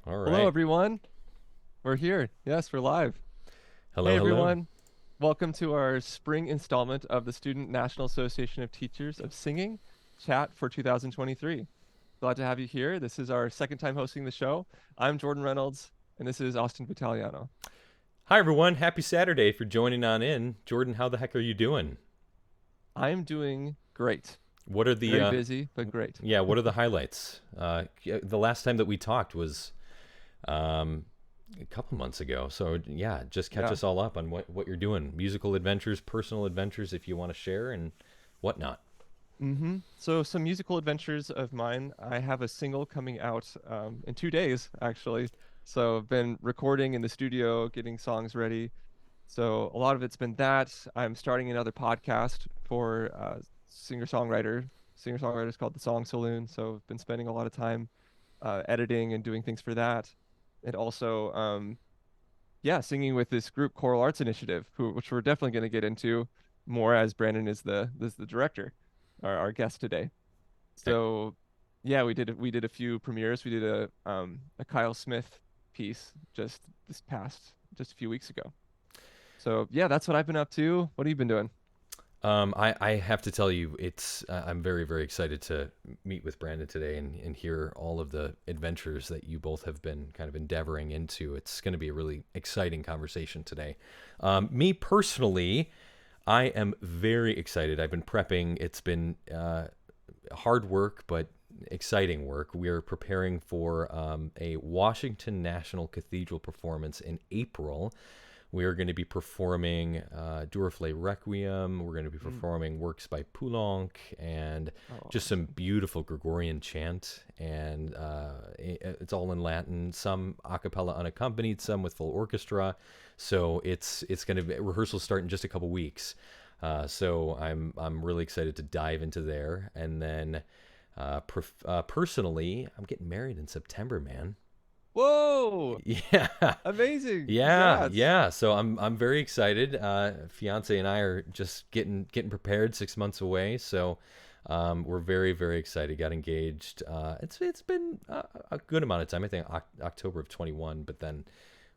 All Hello, right. everyone. We're here. Yes, we're live. Hello, Hey, hello. everyone. Welcome to our spring installment of the Student National Association of Teachers of Singing Chat for 2023. Glad to have you here. This is our second time hosting the show. I'm Jordan Reynolds, and this is Austin Vitaliano. Hi, everyone. Happy Saturday for joining on in. Jordan, how the heck are you doing? I'm doing great. What are the, Very busy, but great. yeah, what are the highlights? The last time that we talked was um, a couple months ago. So, yeah, just catch Yeah. us all up on what you're doing. Musical adventures, personal adventures, if you want to share, and whatnot. So some musical adventures of mine. I have a single coming out in 2 days, actually. So I've been recording in the studio, getting songs ready. So a lot of it's been that. I'm starting another podcast for singer-songwriters called The Song Saloon. So I've been spending a lot of time editing and doing things for that. And also, yeah, singing with this group, Choral Arts Initiative, which we're definitely going to get into more as Brandon is the director, our guest today. Okay. So yeah, we did a few premieres. We did a Kyle Smith piece just a few weeks ago. So yeah, that's what I've been up to. What have you been doing? I have to tell you, I'm very, very excited to meet with Brandon today and hear all of the adventures that you both have been kind of endeavoring into. It's going to be a really exciting conversation today. Me personally, I am very excited. I've been prepping. It's been hard work, but exciting work. We are preparing for a Washington National Cathedral performance in April. We are going to be performing Duraflay Requiem. We're going to be Mm. performing works by Poulenc and Oh, just some awesome. beautiful Gregorian chant. And it's all in Latin, some a cappella unaccompanied, some with full orchestra. So it's going to be rehearsals start in just a couple weeks. So I'm really excited to dive into there. And then personally, I'm getting married in September, man. Whoa! Yeah. Amazing. Yeah, Congrats. yeah. So I'm very excited. Fiance and I are just getting prepared. 6 months away, so we're very very excited. Got engaged. It's been a good amount of time. I think October of 21, but then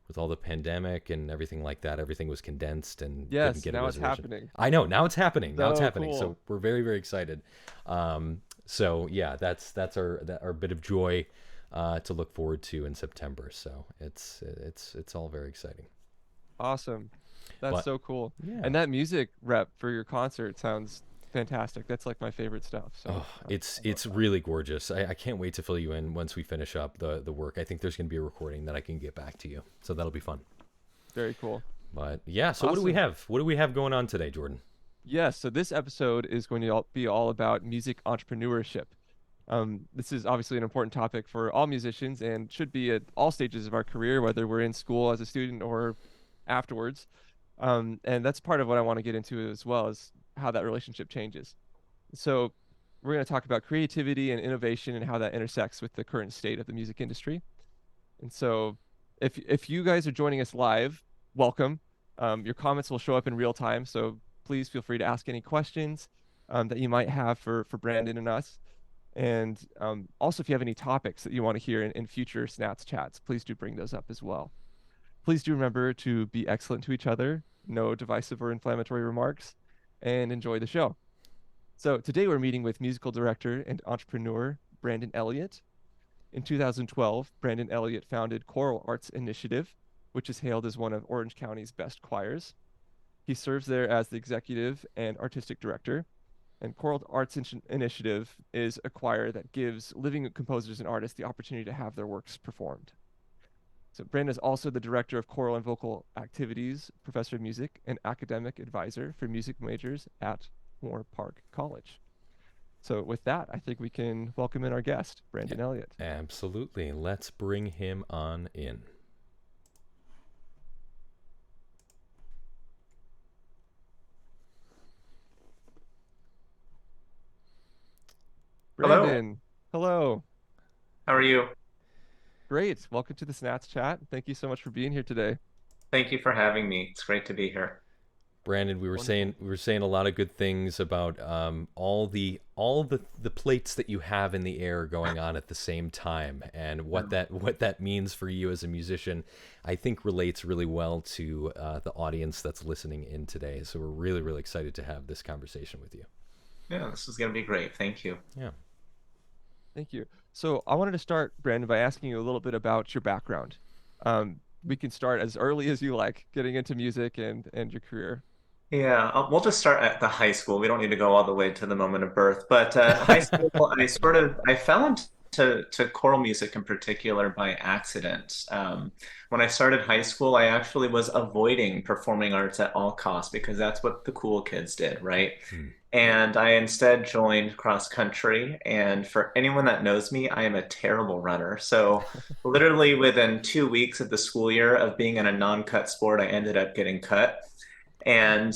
with all the pandemic and everything like that, everything was condensed and couldn't Yes, get a now it's reservation. happening. I know now it's happening. Now it's So happening. cool. So we're very very excited. So yeah, that's our bit of joy to look forward to in September. So it's all very exciting. Awesome. That's But so cool. yeah, And that music rep for your concert sounds fantastic. That's like my favorite stuff. So oh, I love it's that. really gorgeous. I can't wait to fill you in once we finish up the work. I think there's going to be a recording that I can get back to you, so that'll be fun. Very cool. But yeah, so what do we Awesome. have? What do we have going on today, Jordan? Yes, so this episode is going to be all about music entrepreneurship. This is obviously an important topic for all musicians and should be at all stages of our career, whether we're in school as a student or afterwards. And that's part of what I want to get into as well as how that relationship changes. So we're going to talk about creativity and innovation and how that intersects with the current state of the music industry. And so if you guys are joining us live, welcome. Your comments will show up in real time, so please feel free to ask any questions that you might have for Brandon and us. And also, if you have any topics that you want to hear in future SNATS chats, please do bring those up as well. Please do remember to be excellent to each other, no divisive or inflammatory remarks, and enjoy the show. So today we're meeting with musical director and entrepreneur Brandon Elliott. In 2012, Brandon Elliott founded Choral Arts Initiative, which is hailed as one of Orange County's best choirs. He serves there as the executive and artistic director. And Choral Arts Initiative is a choir that gives living composers and artists the opportunity to have their works performed. So Brandon is also the director of choral and vocal activities, professor of music, and academic advisor for music majors at Moorpark College. So with that, I think we can welcome in our guest, Yeah, Brandon Elliott. absolutely. Let's bring him on in. Hello, Brandon, hello. how are you? Great. Welcome to the SNATS Chat. Thank you so much for being here today. Thank you for having me. It's great to be here. Brandon, Wonderful. we were saying a lot of good things about all the plates that you have in the air going on at the same time, and Yeah. what that means for you as a musician. I think relates really well to the audience that's listening in today. So we're really excited to have this conversation with you. Yeah, this is going to be great. Thank you. Yeah. Thank you. So I wanted to start, Brandon, by asking you a little bit about your background. We can start as early as you like, getting into music and your career. Yeah, we'll just start at the high school. We don't need to go all the way to the moment of birth. But high school, I fell into choral music in particular by accident. When I started high school, I actually was avoiding performing arts at all costs because that's what the cool kids did, right? Hmm. And I instead joined cross country. And for anyone that knows me, I am a terrible runner. So literally within 2 weeks of the school year of being in a non-cut sport, I ended up getting cut. And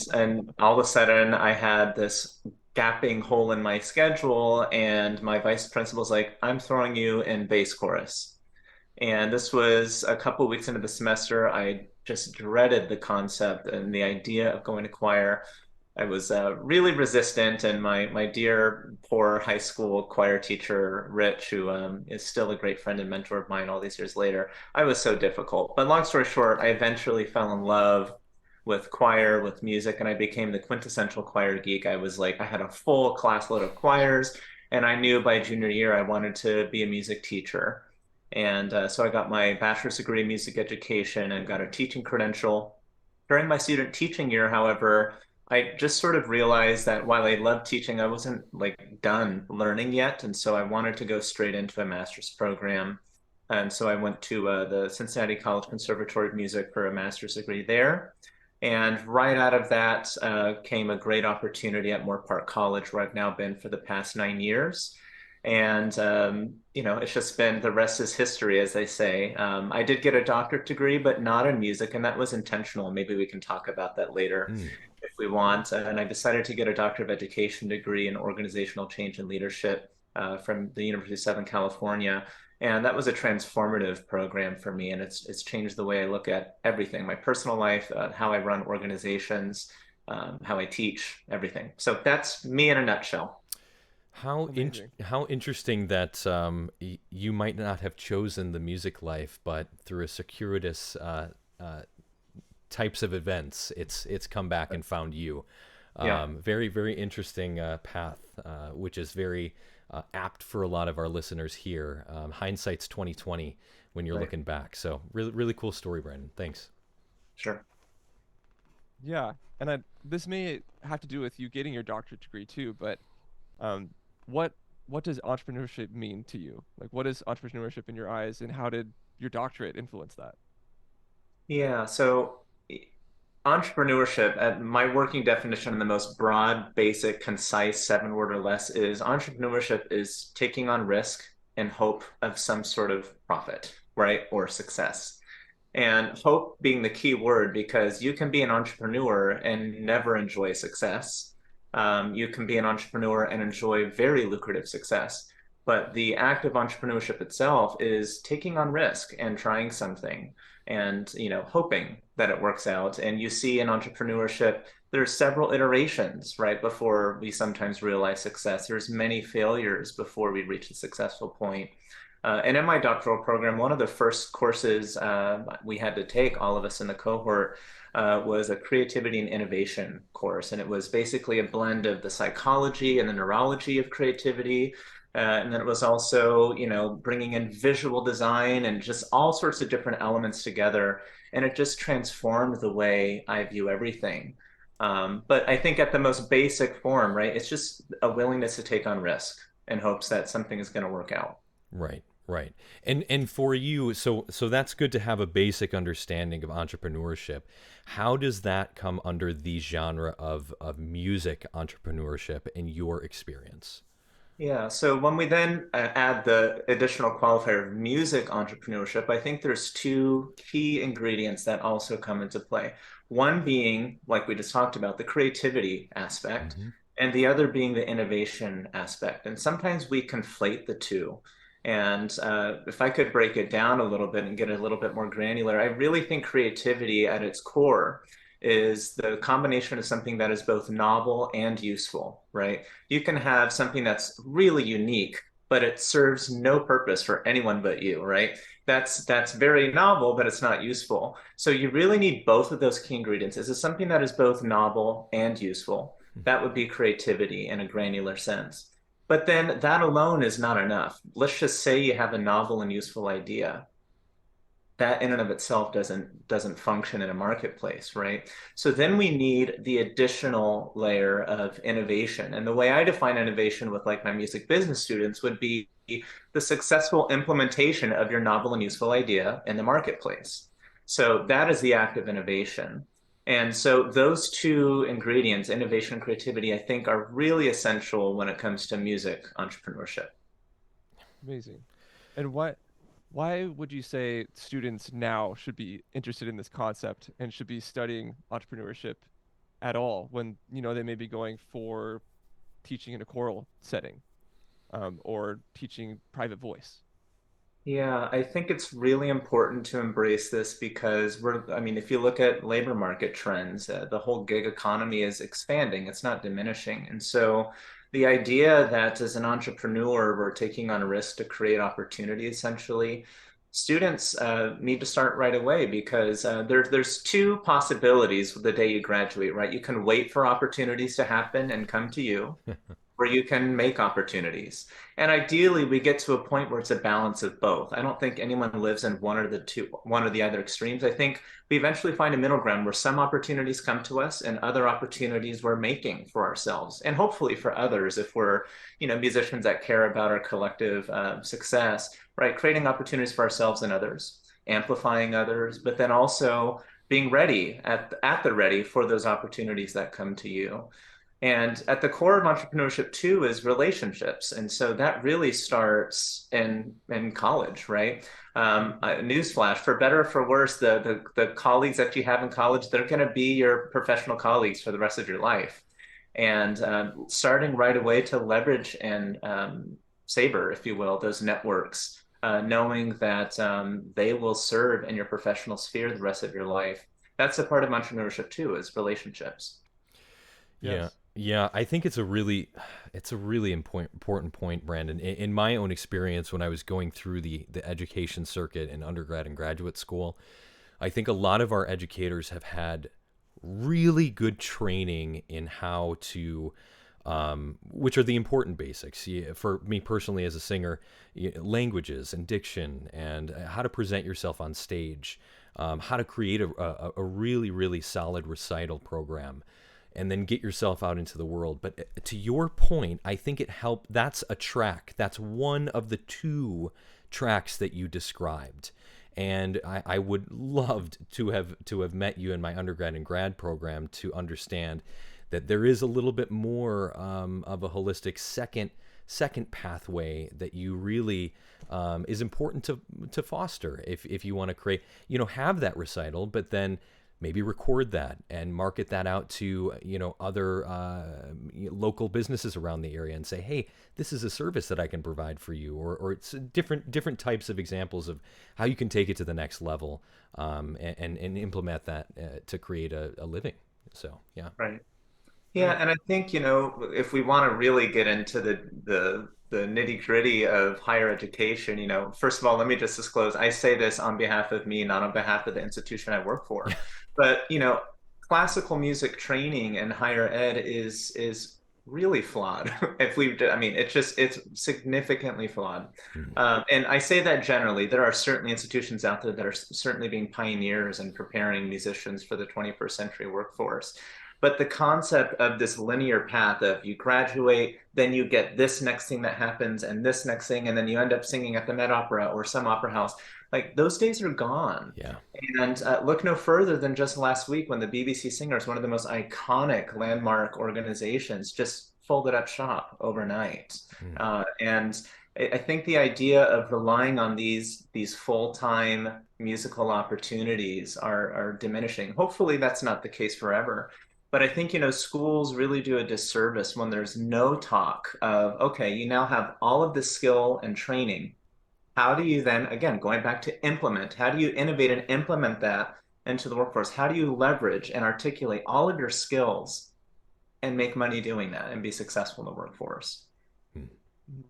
all of a sudden I had this gaping hole in my schedule, and my vice principal's like, I'm throwing you in bass chorus. And this was a couple of weeks into the semester. I just dreaded the concept and the idea of going to choir. I was really resistant, and my dear poor high school choir teacher, Rich, who is still a great friend and mentor of mine all these years later, I was so difficult. But long story short, I eventually fell in love with choir, with music, and I became the quintessential choir geek. I was like, I had a full class load of choirs, and I knew by junior year I wanted to be a music teacher. And so I got my bachelor's degree in music education and got a teaching credential. During my student teaching year, however, I just sort of realized that while I loved teaching, I wasn't like done learning yet. And so I wanted to go straight into a master's program. And so I went to the Cincinnati College Conservatory of Music for a master's degree there. And right out of that came a great opportunity at Moorpark College, where I've now been for the past 9 years. And, it's just been the rest is history, as they say. I did get a doctorate degree, but not in music, and that was intentional. Maybe we can talk about that later Hmm. if we Sure. want. And I decided to get a Doctor of Education degree in organizational change and leadership from the University of Southern California. And that was a transformative program for me. And it's changed the way I look at everything, my personal life, how I run organizations, how I teach, everything. So that's me in a nutshell. Amazing. How interesting that you might not have chosen the music life, but through a circuitous types of events, it's come back and found you. Yeah, Very interesting path, which is very apt for a lot of our listeners here. Hindsight's 2020 when you're right. looking back. So really cool story, Brandon. Thanks. Sure. Yeah, and this may have to do with you getting your doctorate degree too, but um, what what does entrepreneurship mean to you? Like, what is entrepreneurship in your eyes, and how did your doctorate influence that? Yeah. So entrepreneurship, my working definition in the most broad, basic, concise 7 word or less is entrepreneurship is taking on risk in hope of some sort of profit, right? Or success. And hope being the key word because you can be an entrepreneur and never enjoy success. You can be an entrepreneur and enjoy very lucrative success. But the act of entrepreneurship itself is taking on risk and trying something and hoping that it works out. And you see in entrepreneurship, there's several iterations right before we sometimes realize success. There's many failures before we reach a successful point. And in my doctoral program, one of the first courses we had to take, all of us in the cohort, was a creativity and innovation course. And it was basically a blend of the psychology and the neurology of creativity. And then it was also, bringing in visual design and just all sorts of different elements together. And it just transformed the way I view everything. But I think at the most basic form, right, it's just a willingness to take on risk in hopes that something is going to work out. Right. And for you, so that's good to have a basic understanding of entrepreneurship. How does that come under the genre of music entrepreneurship in your experience? Yeah, so when we then add the additional qualifier of music entrepreneurship, I think there's two key ingredients that also come into play. One being, like we just talked about, the creativity aspect, Hmm. and the other being the innovation aspect. And sometimes we conflate the two. And if I could break it down a little bit and get a little bit more granular, I really think creativity at its core is the combination of something that is both novel and useful, right? You can have something that's really unique, but it serves no purpose for anyone but you, right? That's very novel, but it's not useful. So you really need both of those key ingredients. Is it something that is both novel and useful? That would be creativity in a granular sense. But then that alone is not enough. Let's just say you have a novel and useful idea. That in and of itself doesn't function in a marketplace, right? So then we need the additional layer of innovation. And the way I define innovation with like my music business students would be the successful implementation of your novel and useful idea in the marketplace. So that is the act of innovation. And so those two ingredients, innovation and creativity, I think are really essential when it comes to music entrepreneurship. Amazing. And why would you say students now should be interested in this concept and should be studying entrepreneurship at all when, they may be going for teaching in a choral setting, or teaching private voice? Yeah, I think it's really important to embrace this because I mean, if you look at labor market trends, the whole gig economy is expanding, it's not diminishing. And so the idea that as an entrepreneur, we're taking on a risk to create opportunity, essentially, students need to start right away because there's two possibilities the day you graduate, right? You can wait for opportunities to happen and come to you, where you can make opportunities. And ideally, we get to a point where it's a balance of both. I don't think anyone lives in one or the other extremes. I think we eventually find a middle ground where some opportunities come to us and other opportunities we're making for ourselves and hopefully for others if we're, musicians that care about our collective success, right? Creating opportunities for ourselves and others, amplifying others, but then also being ready at the ready for those opportunities that come to you. And at the core of entrepreneurship too is relationships. And so that really starts in college, right? Newsflash, for better or for worse, the colleagues that you have in college, they're going to be your professional colleagues for the rest of your life. And starting right away to leverage and savor, if you will, those networks, knowing that they will serve in your professional sphere the rest of your life. That's a part of entrepreneurship too, is relationships. Yeah. Yes. Yeah, I think it's a really important point, Brandon. In my own experience, when I was going through the education circuit in undergrad and graduate school, I think a lot of our educators have had really good training in how to, which are the important basics. For me personally, as a singer, languages and diction, and how to present yourself on stage, how to create a really, really solid recital program, and then get yourself out into the world. But to your point, I think it helped. That's a track. That's one of the two tracks that you described. And I would love to have met you in my undergrad and grad program to understand that there is a little bit more of a holistic second pathway that you really is important to foster if you want to create, have that recital, but then maybe record that and market that out to other local businesses around the area and say, hey, this is a service that I can provide for you, or it's different types of examples of how you can take it to the next level, and implement that to create a living. So yeah. Right. Yeah, Right. and I think, if we want to really get into the nitty-gritty of higher education, first of all, let me just disclose, I say this on behalf of me, not on behalf of the institution I work for. But, classical music training in higher ed is really flawed. I mean, it's significantly flawed. Mhm. And I say that generally. There are certainly institutions out there that are certainly being pioneers in preparing musicians for the 21st century workforce. But the concept of this linear path of you graduate, then you get this next thing that happens and this next thing, and then you end up singing at the Met Opera or some opera house, like those days are gone. Yeah. And look no further than just last week when the BBC Singers, one of the most iconic landmark organizations, just folded up shop overnight. Mm. And I think the idea of relying on these full-time musical opportunities are diminishing. Hopefully, that's not the case forever. But I think, schools really do a disservice when there's no talk of, okay, you now have all of this skill and training. How do you then, again, going back to implement, how do you innovate and implement that into the workforce, how do you leverage and articulate all of your skills and make money doing that and be successful in the workforce? Hmm. Mhm.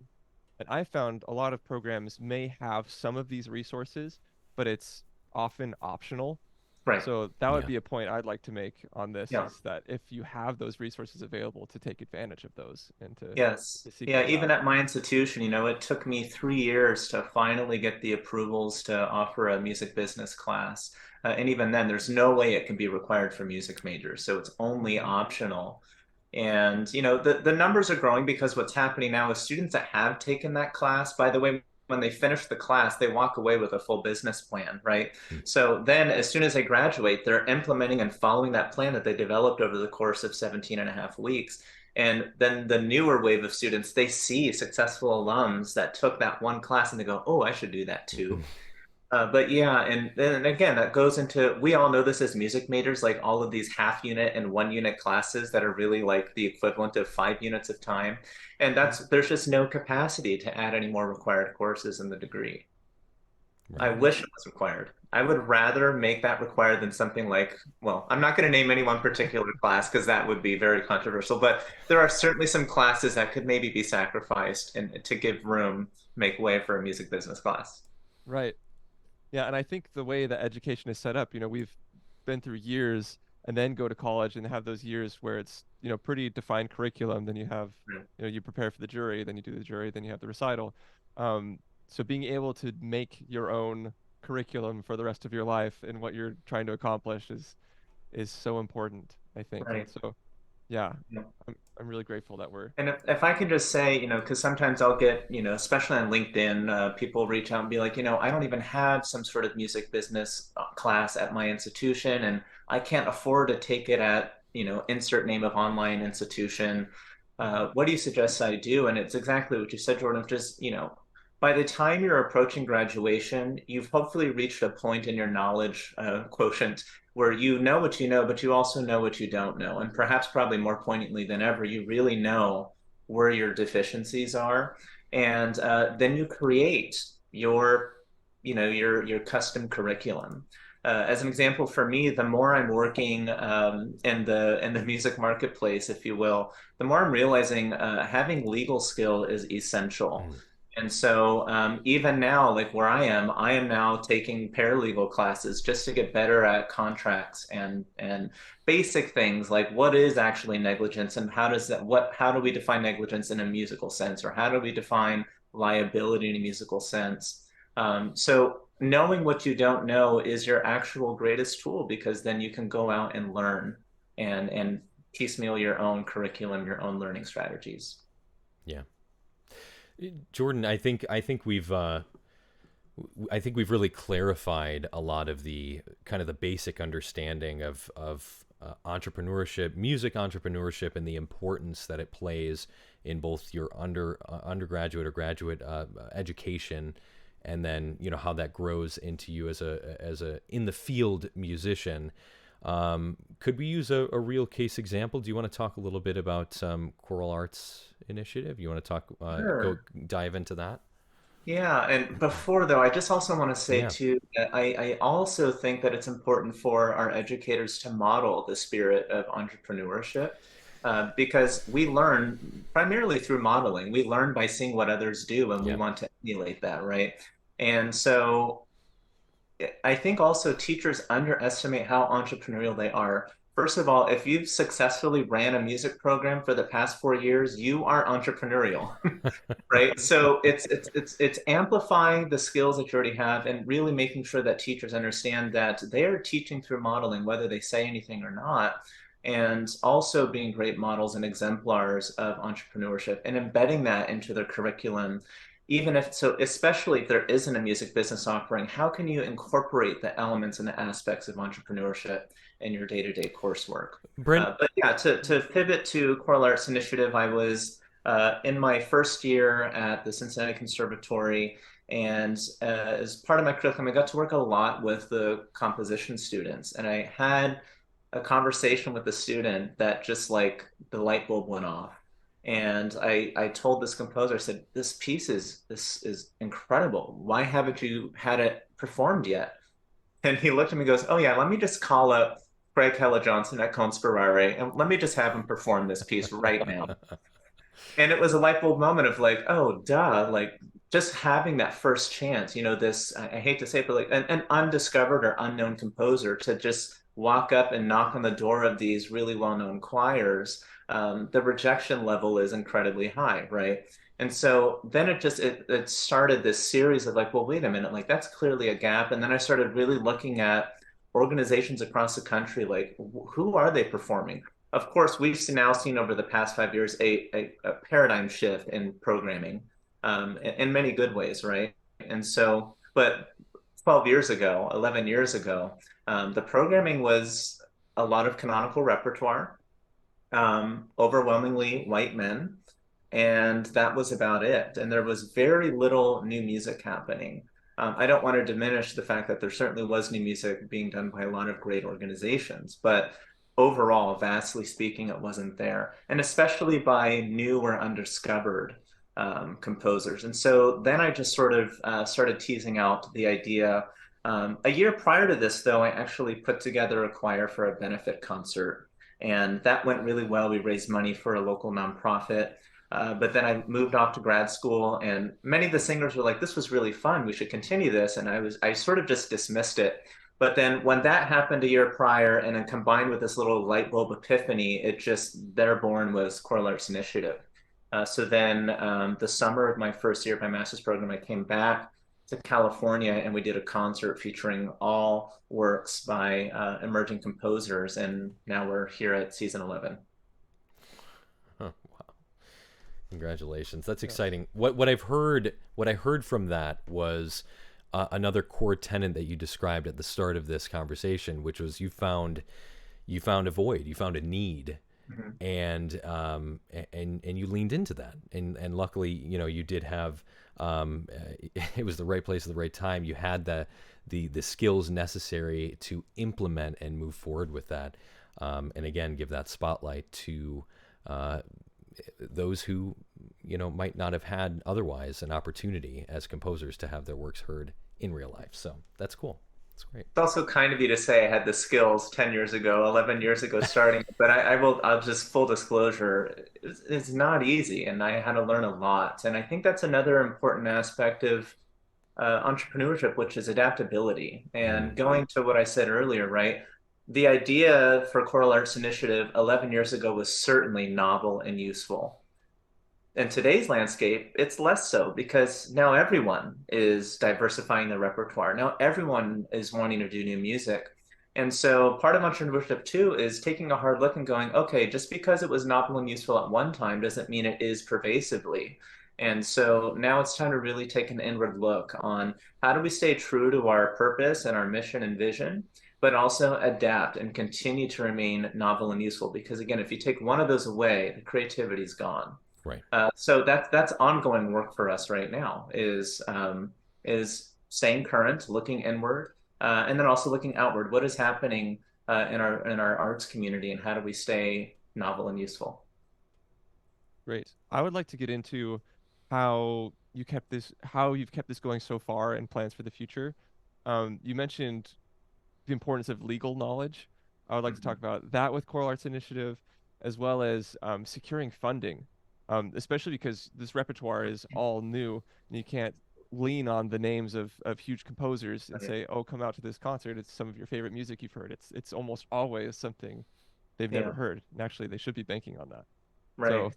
And I found a lot of programs may have some of these resources, but it's often optional. Right. So that would Yeah. be a point I'd like to make on this Yeah. is that if you have those resources available to take advantage of those and Yes. to seek Yeah, those even out. at my institution, it took me 3 years to finally get the approvals to offer a music business class. And even then, there's no way it can be required for music majors. So it's only Hmm. optional. And, the numbers are growing because what's happening now is students that have taken that class, by the way, when they finish the class, they walk away with a full business plan, right? Hmm. So then as soon as they graduate, they're implementing and following that plan that they developed over the course of 17 and a half weeks. And then the newer wave of students, they see successful alums that took that one class and they go, oh, I should do that too. But yeah, and then again, that goes into, we all know this as music majors, like all of these half unit and 1 unit classes that are really like the equivalent of 5 units of time. And there's just no capacity to add any more required courses in the degree. I Right. Hmm. wish it was required. I would rather make that required than something like, well, I'm not going to name any one particular class because that would be very controversial, but there are certainly some classes that could maybe be sacrificed and to give room, make way for a music business class. Right. Yeah, and I think the way that education is set up, we've been through years and then go to college and have those years where it's, pretty defined curriculum. Then you have, you prepare for the jury, then you do the jury, then you have the recital. Um, so being able to make your own curriculum for the rest of your life and what you're trying to accomplish is so important, I think. And Right. so, yeah, Yeah. I'm really grateful that we're. And if I can just say, because sometimes I'll get, especially on LinkedIn, people reach out and be like, I don't even have some sort of music business class at my institution, and I can't afford to take it at, insert name of online institution. What do you suggest I do? And it's exactly what you said, Jordan. Just, by the time you're approaching graduation, you've hopefully reached a point in your knowledge quotient where you know what you know, but you also know what you don't know. And perhaps probably more poignantly than ever, you really know where your deficiencies are. And then you create your custom curriculum. As an example, for me, the more I'm working in the music marketplace, if you will, the more I'm realizing having legal skill is essential. Hmm. And so even now, like where I am now taking paralegal classes just to get better at contracts and basic things like what is actually negligence and how do we define negligence in a musical sense, or how do we define liability in a musical sense? So knowing what you don't know is your actual greatest tool, because then you can go out and learn and piecemeal your own curriculum, your own learning strategies. Yeah. Jordan, I think we've really clarified a lot of the kind of the basic understanding of entrepreneurship, music entrepreneurship, and the importance that it plays in both your undergraduate or graduate education, and then how that grows into you as a in the field musician. Could we use a real case example? Do you want to talk a little bit about Choral Arts Initiative? You want to talk go Sure. dive into that? Yeah, and before though, I just also want to say Yeah. too that I also think that it's important for our educators to model the spirit of entrepreneurship, because we learn primarily through modeling. We learn by seeing what others do, and we Yeah. want to emulate that, right? And so I think also teachers underestimate how entrepreneurial they are. First of all, if you've successfully ran a music program for the past 4 years, you are entrepreneurial. Right? So it's amplifying the skills that you already have and really making sure that teachers understand that they are teaching through modeling, whether they say anything or not, and also being great models and exemplars of entrepreneurship and embedding that into their curriculum. Even if so, especially if there isn't a music business offering, how can you incorporate the elements and the aspects of entrepreneurship in your day-to-day coursework? Brent. But yeah, to pivot to Choral Arts Initiative, I was in my first year at the Cincinnati Conservatory. And as part of my curriculum, I got to work a lot with the composition students. And I had a conversation with a student that just like the light bulb went off. And I told this composer, I said, this is incredible. Why haven't you had it performed yet? And he looked at me and goes, "Oh yeah, let me just call up Craig Hella Johnson at Conspirare and let me just have him perform this piece right now." And it was a light bulb moment of like, oh, duh, like just having that first chance, this, I hate to say it, but like an undiscovered or unknown composer to just walk up and knock on the door of these really well-known choirs, the rejection level is incredibly high, right? And so then it started this series of like, well, wait a minute, like that's clearly a gap. And then I started really looking at organizations across the country, like who are they performing? Of course, we've now seen over the past 5 years a paradigm shift in programming, in many good ways, right? And so, but 12 years ago, 11 years ago, the programming was a lot of canonical repertoire, overwhelmingly white men, and that was about it. And there was very little new music happening. I don't want to diminish the fact that there certainly was new music being done by a lot of great organizations, but overall, vastly speaking, it wasn't there, and especially by new or undiscovered composers. And so then I just sort of started teasing out the idea. A year prior to this, though, I actually put together a choir for a benefit concert, and that went really well. We raised money for a local nonprofit. But then I moved off to grad school, and many of the singers were like, "This was really fun. We should continue this." And I sort of just dismissed it. But then when that happened a year prior, and then combined with this little light bulb epiphany, it just there born was Choral Arts Initiative. So then the summer of my first year of my master's program, I came back to California and we did a concert featuring all works by emerging composers. And now we're here at season 11. Huh, wow. Congratulations. That's exciting. What I heard from that was another core tenet that you described at the start of this conversation, which was you found a void, you found a need, Mm-hmm. and you leaned into that, and luckily, you did have it was the right place at the right time. You had the skills necessary to implement and move forward with that, and again, give that spotlight to those who might not have had otherwise an opportunity as composers to have their works heard in real life. So that's cool. That's great. It's also kind of you to say I had the skills 10 years ago, 11 years ago starting, but I'll just full disclosure, it's not easy and I had to learn a lot. And I think that's another important aspect of entrepreneurship, which is adaptability. And going to what I said earlier, right? The idea for Choral Arts Initiative 11 years ago was certainly novel and useful. In today's landscape, it's less so because now everyone is diversifying their repertoire. Now everyone is wanting to do new music. And so part of entrepreneurship too is taking a hard look and going, okay, just because it was novel and useful at one time doesn't mean it is pervasively. And so now it's time to really take an inward look on how do we stay true to our purpose and our mission and vision, but also adapt and continue to remain novel and useful. Because again, if you take one of those away, the creativity's gone. Right. So that's ongoing work for us right now is staying current, looking inward, and then also looking outward. What is happening in our arts community, and how do we stay novel and useful? Great. I would like to get into how you've kept this going so far and plans for the future. You mentioned the importance of legal knowledge. I would like to talk about that with Choral Arts Initiative, as well as securing funding, especially because this repertoire is all new and you can't lean on the names of huge composers and say, "Oh, come out to this concert. It's some of your favorite music you've heard." It's almost always something they've never heard, and actually they should be banking on that. Right. So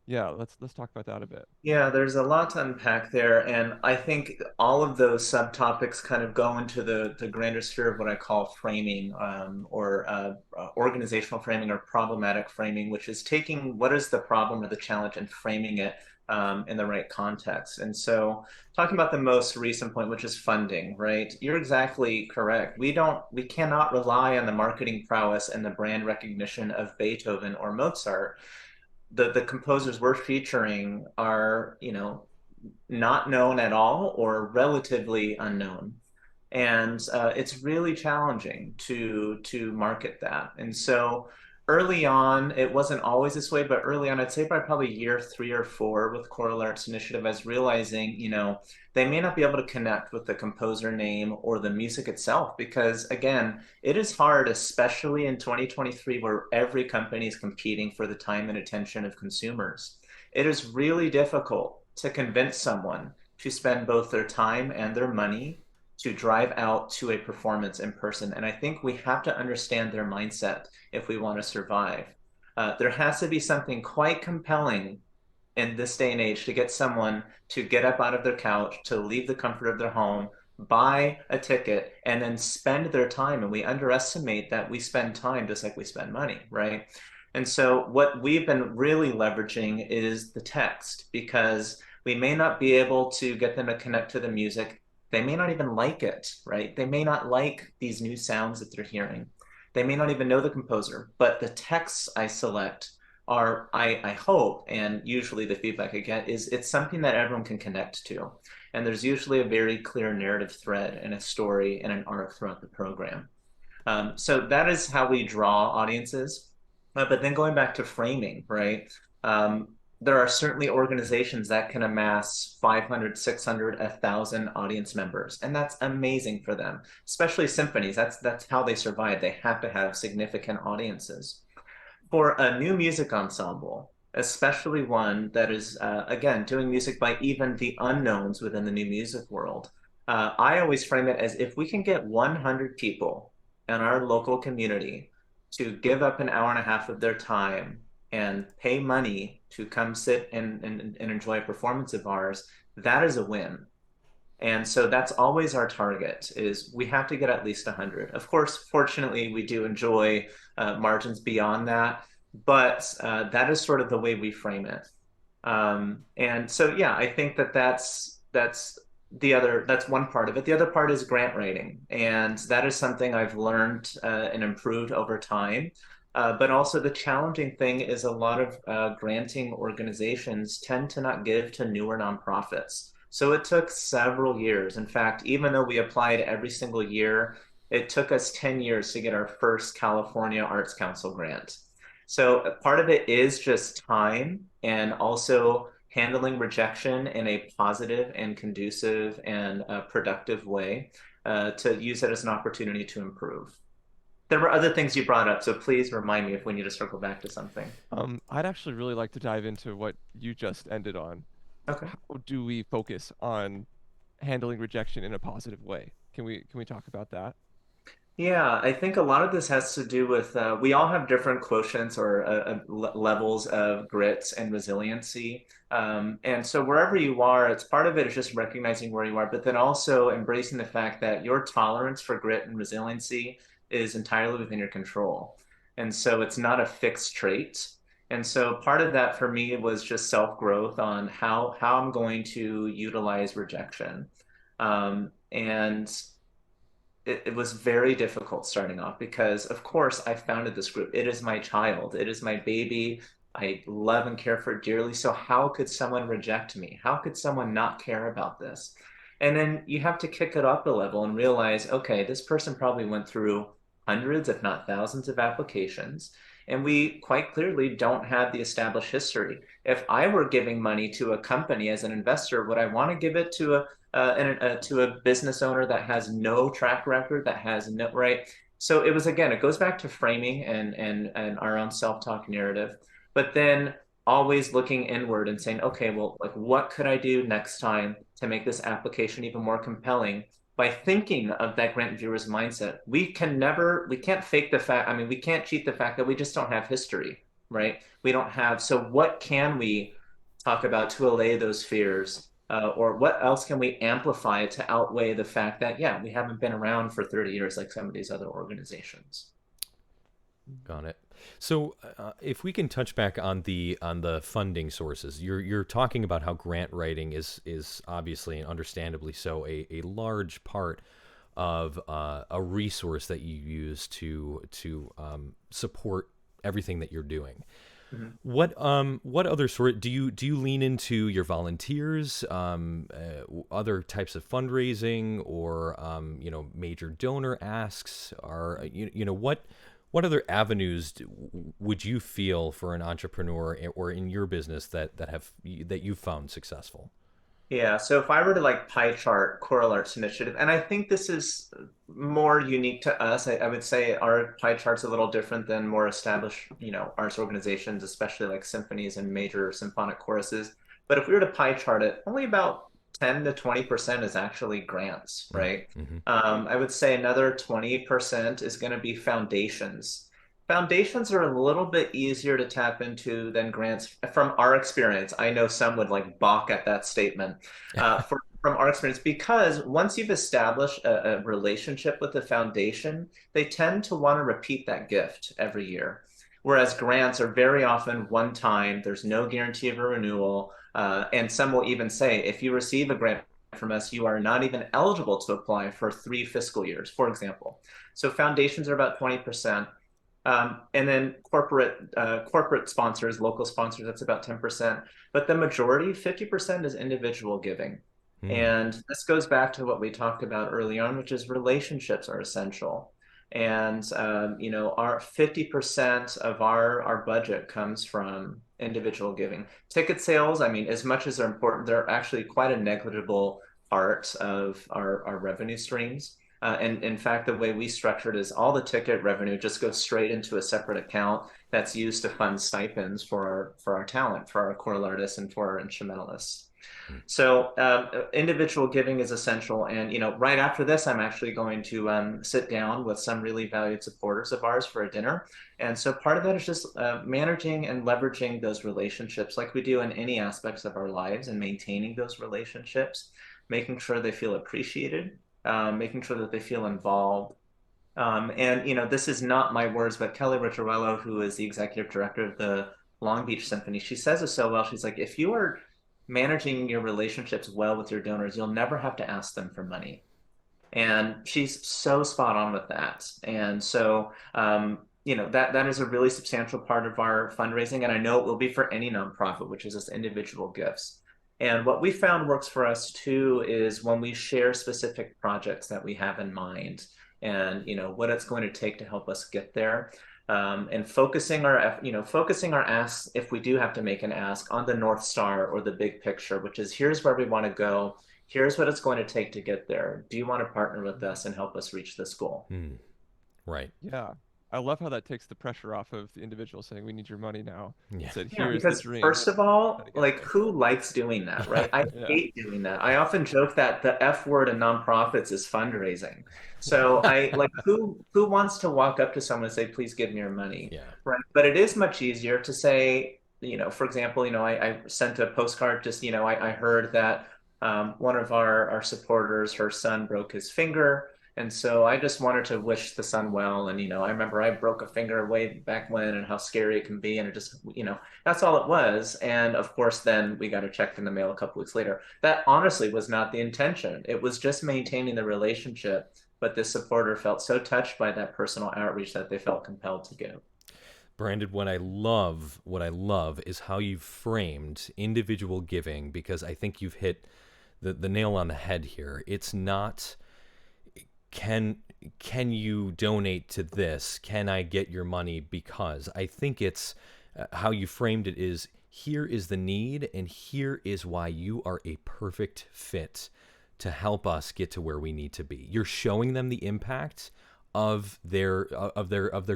yeah, let's talk about that a bit. Yeah, there's a lot to unpack there, and I think all of those subtopics kind of go into the grander sphere of what I call framing, or organizational framing or problematic framing, which is taking what is the problem or the challenge and framing it in the right context. And so, talking about the most recent point, which is funding, right? You're exactly correct. We cannot rely on the marketing prowess and the brand recognition of Beethoven or Mozart. The composers we're featuring are, not known at all or relatively unknown. And it's really challenging to market that. And so early on, it wasn't always this way, but early on, I'd say by probably year 3 or 4 with Choral Arts Initiative, I was realizing, they may not be able to connect with the composer name or the music itself because, again, it is hard, especially in 2023, where every company is competing for the time and attention of consumers. It is really difficult to convince someone to spend both their time and their money to drive out to a performance in person. And I think we have to understand their mindset if we want to survive. There has to be something quite compelling in this day and age to get someone to get up out of their couch, to leave the comfort of their home, buy a ticket, and then spend their time. And we underestimate that we spend time just like we spend money, right? And so what we've been really leveraging is the text because we may not be able to get them to connect to the music. They may not even like it, right? They may not like these new sounds that they're hearing. They may not even know the composer, but the texts I select are, I hope, and usually the feedback I get is it's something that everyone can connect to. And there's usually a very clear narrative thread and a story and an arc throughout the program. So that is how we draw audiences. But then going back to framing, right? There are certainly organizations that can amass 500, 600, 1,000 audience members, and that's amazing for them, especially symphonies. That's how they survive. They have to have significant audiences. For a new music ensemble, especially one that is, again, doing music by even the unknowns within the new music world, I always frame it as if we can get 100 people in our local community to give up an hour and a half of their time and pay money to come sit and enjoy a performance of ours, that is a win. And so that's always our target is we have to get at least 100. Of course, fortunately, we do enjoy margins beyond that, but that is sort of the way we frame it. And so, yeah, I think that's one part of it. The other part is grant writing, and that is something I've learned and improved over time. But also the challenging thing is a lot of granting organizations tend to not give to newer nonprofits. So it took several years. In fact, even though we applied every single year, it took us 10 years to get our first California Arts Council grant. So part of it is just time and also handling rejection in a positive and conducive and productive way to use it as an opportunity to improve. There were other things you brought up, so please remind me if we need to circle back to something. I'd actually really like to dive into what you just ended on. Okay. How do we focus on handling rejection in a positive way? Can we talk about that? Yeah, I think a lot of this has to do with we all have different quotients or levels of grit and resiliency. And so wherever you are, it's part of it is just recognizing where you are, but then also embracing the fact that your tolerance for grit and resiliency is entirely within your control. And so it's not a fixed trait. And so part of that for me was just self-growth on how I'm going to utilize rejection. And it was very difficult starting off because, of course, I founded this group. It is my child. It is my baby. I love and care for it dearly. So how could someone reject me? How could someone not care about this? And then you have to kick it up a level and realize, okay, this person probably went through hundreds, if not thousands of applications. And we quite clearly don't have the established history. If I were giving money to a company as an investor, would I want to give it to a business owner that has no track record, that has no right? So it was again, it goes back to framing and our own self-talk narrative, but then always looking inward and saying, okay, well, like what could I do next time to make this application even more compelling? By thinking of that grant viewer's mindset, we can't fake the fact. I mean, we can't cheat the fact that we just don't have history, right? We don't have. So what can we talk about to allay those fears? Or what else can we amplify to outweigh the fact that, yeah, we haven't been around for 30 years like some of these other organizations. Got it. So, if we can touch back on the funding sources, you're talking about how grant writing is obviously and understandably so a large part of a resource that you use to support everything that you're doing. Mhm. What other sort do you lean into your volunteers, other types of fundraising, or major donor asks? Are What other avenues would you feel for an entrepreneur or in your business that you've found successful? Yeah, so if I were to like pie chart Choral Arts Initiative, and I think this is more unique to us, I would say our pie chart's a little different than more established, arts organizations, especially like symphonies and major symphonic choruses. But if we were to pie chart it, only about 10 to 20% is actually grants, right? Mm-hmm. I would say another 20% is going to be foundations. Foundations are a little bit easier to tap into than grants from our experience. I know some would like balk at that statement from our experience, because once you've established a relationship with the foundation, they tend to want to repeat that gift every year. Whereas grants are very often one time, there's no guarantee of a renewal. And some will even say, if you receive a grant from us, you are not even eligible to apply for 3 fiscal years, for example. So foundations are about 20%. And then corporate sponsors, local sponsors, that's about 10%. But the majority, 50%, is individual giving. Mm. And this goes back to what we talked about early on, which is relationships are essential. And our 50% of our budget comes from individual giving. Ticket sales, I mean, as much as they're important, they're actually quite a negligible part of our revenue streams. And in fact, the way we structured is all the ticket revenue just goes straight into a separate account that's used to fund stipends for our talent, for our choral artists, and for our instrumentalists. So individual giving is essential. And right after this, I'm actually going to sit down with some really valued supporters of ours for a dinner. And so part of that is just managing and leveraging those relationships like we do in any aspects of our lives, and maintaining those relationships, making sure they feel appreciated, making sure that they feel involved. And this is not my words, but Kelly Ricciarello, who is the executive director of the Long Beach Symphony, she says it so well. She's like, if you are managing your relationships well with your donors, you'll never have to ask them for money. And she's so spot on with that. And so, that is a really substantial part of our fundraising. And I know it will be for any nonprofit, which is just individual gifts. And what we found works for us too is when we share specific projects that we have in mind, and what it's going to take to help us get there. And focusing our asks, if we do have to make an ask, on the North Star or the big picture, which is, here's where we want to go. Here's what it's going to take to get there. Do you want to partner with us and help us reach this goal? Mm. Right. Yeah. I love how that takes the pressure off of the individual saying, we need your money now. Yeah. Said, Yeah, here is the because dream. first of How all, to get like, there. who likes doing that, right? I Yeah. hate doing that. I often joke that the F word in nonprofits is fundraising. So I like, who wants to walk up to someone and say, please give me your money, Yeah. right? But it is much easier to say, for example, I sent a postcard, just, I heard that one of our supporters, her son broke his finger. And so I just wanted to wish the son well. And, I remember I broke a finger way back when, and how scary it can be. And it just, that's all it was. And of course, then we got a check in the mail a couple weeks later. That honestly was not the intention. It was just maintaining the relationship. But this supporter felt so touched by that personal outreach that they felt compelled to give. Brandon, what I love is how you've framed individual giving, because I think you've hit the nail on the head here. It's not, can you donate to this? Can I get your money? Because I think it's how you framed it is, here is the need, and here is why you are a perfect fit to help us get to where we need to be. You're showing them the impact of their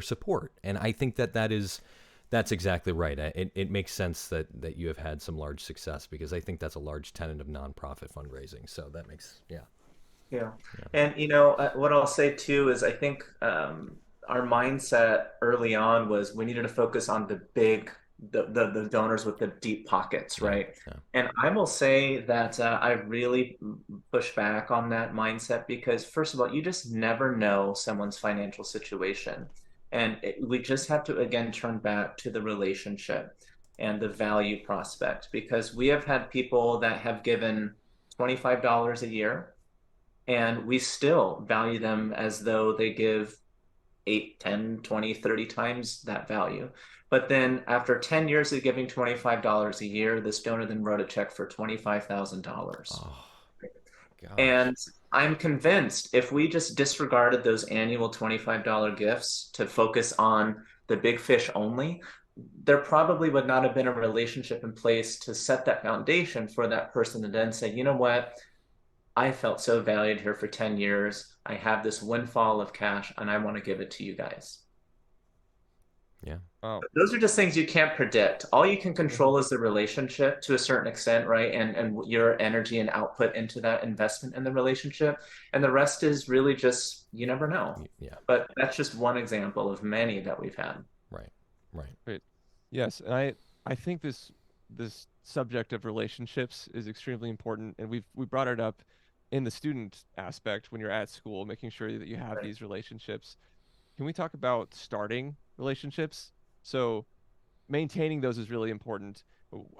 support, and I think that's exactly right. It makes sense that you have had some large success, because I think that's a large tenet of nonprofit fundraising. So that makes, yeah. Yeah. Yeah. And what I'll say too is, I think our mindset early on was we needed to focus on the donors with the deep pockets, Yeah. right? Yeah. And I will say that I really push back on that mindset, because first of all, you just never know someone's financial situation. And we just have to, again, turn back to the relationship and the value prospect, because we have had people that have given $25 a year, and we still value them as though they give 8, 10, 20, 30 times that value. But then after 10 years of giving $25 a year, this donor then wrote a check for $25,000. Oh And gosh. I'm convinced if we just disregarded those annual $25 gifts to focus on the big fish only, there probably would not have been a relationship in place to set that foundation for that person to then say, you know what? I felt so valued here for 10 years. I have this windfall of cash and I want to give it to you guys. Yeah. Wow. Those are just things you can't predict. All you can Mhm. control is the relationship to a certain extent, right? And your energy and output into that investment in the relationship. And the rest is really just you never know. Yeah. But that's just one example of many that we've had. Right. Right. Great. Yes, and I think this subject of relationships is extremely important, and we brought it up in the student aspect when you're at school, making sure that you have Right. these relationships. Can we talk about starting relationships? So maintaining those is really important.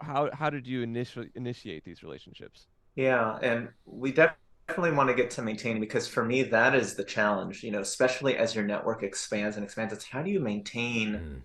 How did you initially initiate these relationships? Yeah, and we definitely want to get to maintaining because for me, that is the challenge, especially as your network expands and expands. It's how do you maintain Mm.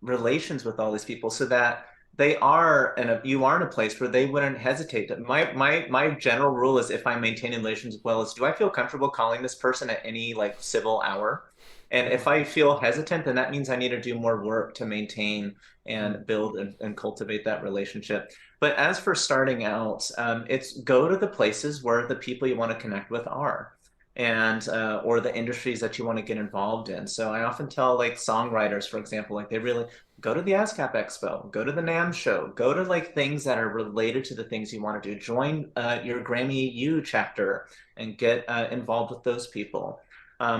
relations with all these people so that they are you are in a place where they wouldn't hesitate. My general rule is if I'm maintaining relations well is do I feel comfortable calling this person at any like civil hour? And Mm, if I feel hesitant, then that means I need to do more work to maintain mm, and build and cultivate that relationship. But as for starting out, it's go to the places where the people you want to connect with are and or the industries that you want to get involved in. So I often tell like songwriters, for example, like they really go to the ASCAP Expo, go to the NAMM show, go to like things that are related to the things you want to do. Join your Grammy U chapter and get involved with those people.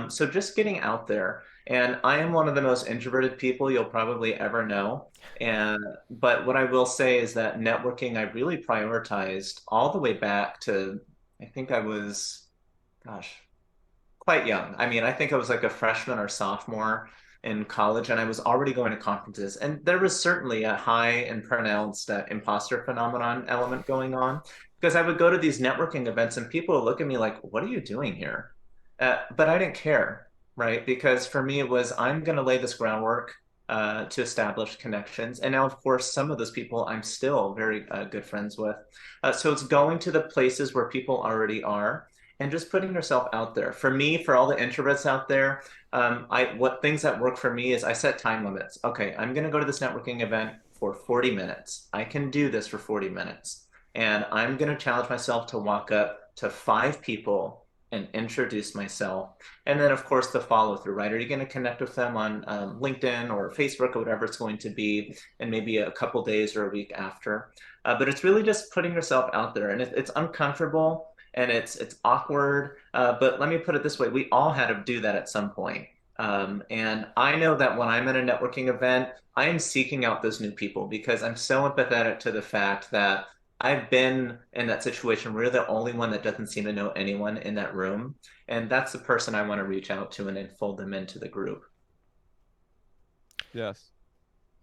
So just getting out there. And I am one of the most introverted people you'll probably ever know. And but what I will say is that networking I really prioritized all the way back to I think I was, gosh, quite young. I mean, I think I was like a freshman or sophomore in college, and I was already going to conferences. And there was certainly a high and pronounced imposter phenomenon element going on because I would go to these networking events and people would look at me like, "What are you doing here?" But I didn't care, right? Because for me, it was I'm going to lay this groundwork to establish connections. And now, of course, some of those people I'm still very good friends with. So it's going to the places where people already are and just putting yourself out there. For me, for all the introverts out there, I what things that work for me is I set time limits. Okay, I'm going to go to this networking event for 40 minutes. I can do this for 40 minutes. And I'm going to challenge myself to walk up to 5 people and introduce myself. And then, of course, the follow through, right? Are you going to connect with them on LinkedIn or Facebook or whatever it's going to be, and maybe a couple days or a week after? But it's really just putting yourself out there, and it's uncomfortable and it's awkward. But let me put it this way: we all had to do that at some point. And I know that when I'm at a networking event, I am seeking out those new people because I'm so empathetic to the fact that I've been in that situation where you're the only one that doesn't seem to know anyone in that room. And that's the person I want to reach out to and then fold them into the group. yes,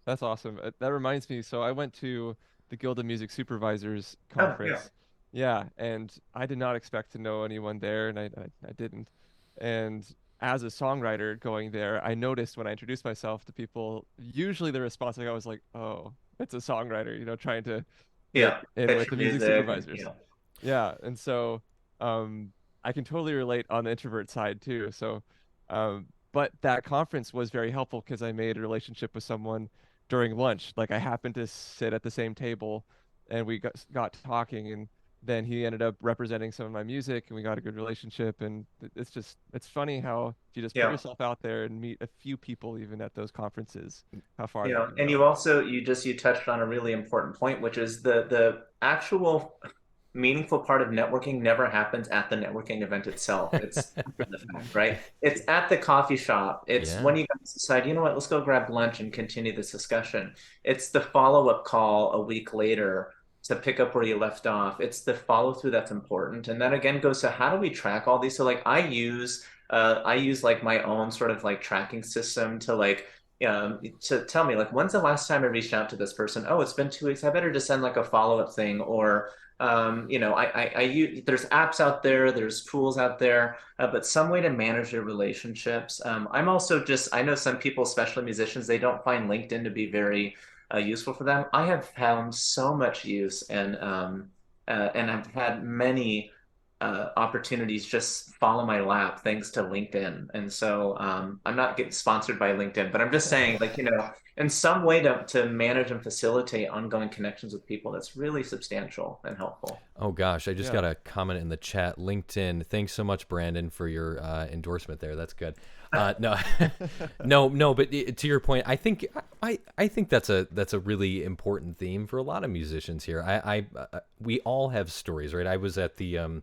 that's awesome. That reminds me, so I went to the Guild of Music Supervisors Oh, yeah. conference. Yeah, and I did not expect to know anyone there, and I didn't. And as a songwriter going there, I noticed when I introduced myself to people, usually the response I got was like, "Oh, it's a songwriter," trying to get Yeah. in Pitch with your the music music and supervisors. Yeah, and so I can totally relate on the introvert side too. So, but that conference was very helpful because I made a relationship with someone during lunch. Like I happened to sit at the same table, and we got talking, and then he ended up representing some of my music, and we got a good relationship. And it's funny how if you just put Yeah. yourself out there and meet a few people even at those conferences, how far You that know, can and go. you also you touched on a really important point, which is the actual meaningful part of networking never happens at the networking event itself. It's after the fact, right? It's at the coffee shop. It's Yeah. when you guys decide, you know what, let's go grab lunch and continue this discussion. It's the follow-up call a week later to pick up where you left off. It's the follow-through that's important. And that again goes to how do we track all these? So like I use like my own sort of like tracking system to like to tell me like when's the last time I reached out to this person? Oh, it's been 2 weeks. I better just send like a follow-up thing or I use there's apps out there, there's tools out there, but some way to manage your relationships. I'm also just I know some people, especially musicians, they don't find LinkedIn to be very useful for them. I have found so much use and I've had many opportunities just fall in my lap thanks to LinkedIn. And so I'm not getting sponsored by LinkedIn, but I'm just saying, like, in some way to manage and facilitate ongoing connections with people, that's really substantial and helpful. Oh gosh, I just Yeah. got a comment in the chat. LinkedIn. Thanks so much, Brandon, for your endorsement there. That's good. No, no. But to your point, I think that's a really important theme for a lot of musicians here. We all have stories, right? I was at the